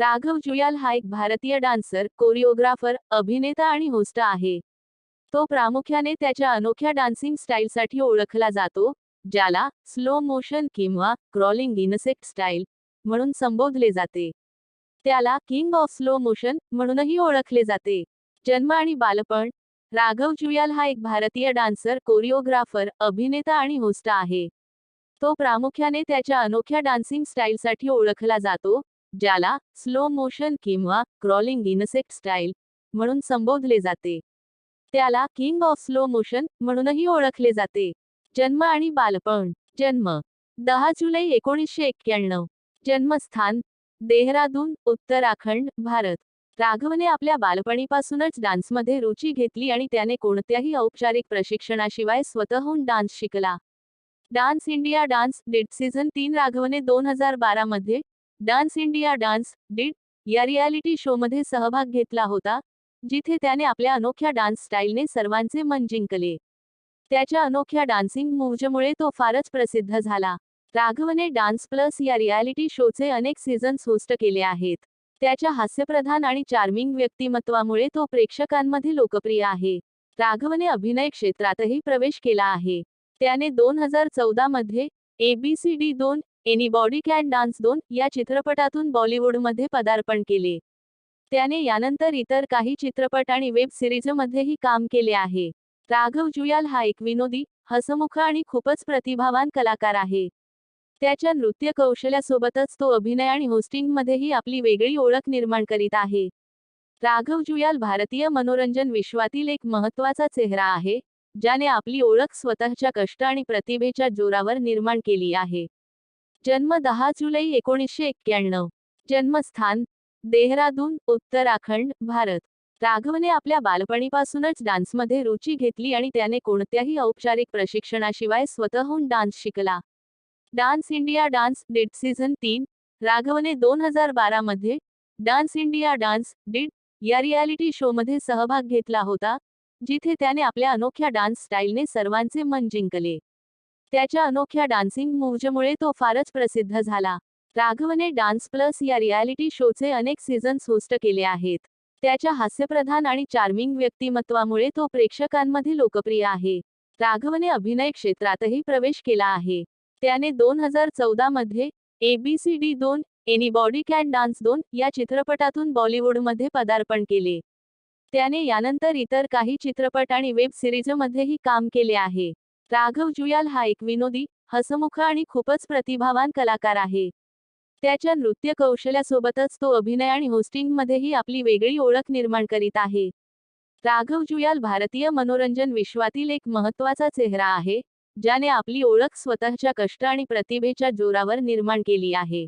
राघव जुयाल हा एक भारतीय डान्सर, कोरिओग्राफर, अभिनेता आणि होस्ट आहे. तो प्रामुख्याने त्याच्या अनोख्या डान्सिंग स्टाईलसाठी ओळखला जातो, ज्याला स्लो मोशन किंवा क्रॉलिंग इनसेक्ट स्टाईल म्हणून संबोधले जाते. त्याला किंग ऑफ स्लो मोशन म्हणूनही ओळखले जाते. जन्म आणि बालपण. राघव जुयाल हा एक भारतीय डान्सर, कोरिओग्राफर, अभिनेता आणि होस्ट आहे. तो प्रामुख्याने त्याच्या अनोख्या डान्सिंग स्टाईलसाठी ओळखला जातो, ज्याला स्लो मोशन किंवा क्रॉलिंग इनसेक्ट स्टाईल म्हणून संबोधले जाते. त्याला किंग ऑफ स्लो मोशन म्हणूनही ओळखले जाते. जन्म आणि बालपण. जन्म 10 जुलै 1991. जन्मस्थान देहरादून, उत्तराखंड, भारत. राघवने आपल्या बालपणीपासूनच डान्समध्ये रुची घेतली आणि त्याने कोणत्याही औपचारिक प्रशिक्षणाशिवाय स्वतःहून डान्स शिकला. Dance India dance did season 3. राघवने 2012 मध्ये डान्स इंडिया डान्स डिड या रियालिटी शोमध्ये सहभाग घेतला होता, जिथे त्याने आपल्या अनोख्या डान्स स्टाईलने सर्वांचे मन जिंकले. त्याच्या अनोख्या डान्सिंग मूव्हजमुळे तो फारच प्रसिद्ध झाला. राघवने डान्स प्लस या रियालिटी शोचे अनेक सीझन्स होस्ट केले आहेत. त्याच्या हास्यप्रधान आणि चार्मिंग व्यक्तिमत्वामुळे तो प्रेक्षकांमध्ये लोकप्रिय आहे. राघवने अभिनय क्षेत्रातही प्रवेश केला आहे. त्याने 2014 मध्ये ABCD 2 एनीबॉडी कॅन डान्स 2 या चित्रपटातून बॉलिवूडमध्ये पदार्पण केले. त्याने यानंतर इतर काही चित्रपट आणि वेब सिरीजमध्येही काम केले आहे. राघव जुयाल हा एक विनोदी, हसमुख आणि खूपच प्रतिभावान कलाकार आहे. त्याच्या नृत्य कौशल्यासोबतच तो अभिनय आणि होस्टिंगमध्येही आपली वेगळी ओळख निर्माण करीत आहे. राघव जुयाल भारतीय मनोरंजन विश्वातील एक महत्त्वाचा चेहरा आहे, ज्याने आपली ओळख स्वतःच्या कष्ट आणि प्रतिभेच्या जोरावर निर्माण केली आहे. जन्म 10 जुलै 1991. जन्मस्थान देहरादून, उत्तराखंड, भारत. राघवने आपल्या बालपणीपासूनच डान्समध्ये रुची घेतली आणि त्याने कोणत्याही औपचारिक प्रशिक्षणाशिवाय स्वतःहून डान्स शिकला. Dance India dance did season 3. राघवने 2012 मध्ये डान्स इंडिया डान्स डिड या रियालिटी शोमध्ये सहभाग घेतला होता, जिथे त्याने आपल्या अनोख्या डान्स स्टाईलने सर्वांचे मन जिंकले. त्याच्या अनोख्या डान्सिंग मूव्हजमुळे तो फारच प्रसिद्ध झाला. राघवने डान्स प्लस या रियालिटी शोचे अनेक सीझन्स होस्ट केले आहेत. त्याच्या हास्यप्रधान आणि चार्मिंग व्यक्तिमत्वामुळे तो प्रेक्षकांमध्ये लोकप्रिय आहे. राघवने अभिनय क्षेत्रातही प्रवेश केला आहे. त्याने 2014 मध्ये ABCD 2 एनीबॉडी कॅन डान्स 2 या चित्रपटातून बॉलिवूडमध्ये पदार्पण केले. त्याने यानंतर इतर काही चित्रपट आणि वेब सिरीजमध्येही काम केले आहे. राघव जुयाल हा एक विनोदी, हसमुख आणि खूपच प्रतिभावान कलाकार आहे. त्याच्या नृत्य कौशल्यासोबतच तो अभिनय आणि होस्टिंगमध्येही आपली वेगळी ओळख निर्माण करीत आहे. राघव जुयाल भारतीय मनोरंजन विश्वातील एक महत्त्वाचा चेहरा आहे, ज्याने आपली ओळख स्वतःच्या कष्ट आणि प्रतिभेच्या जोरावर निर्माण केली आहे.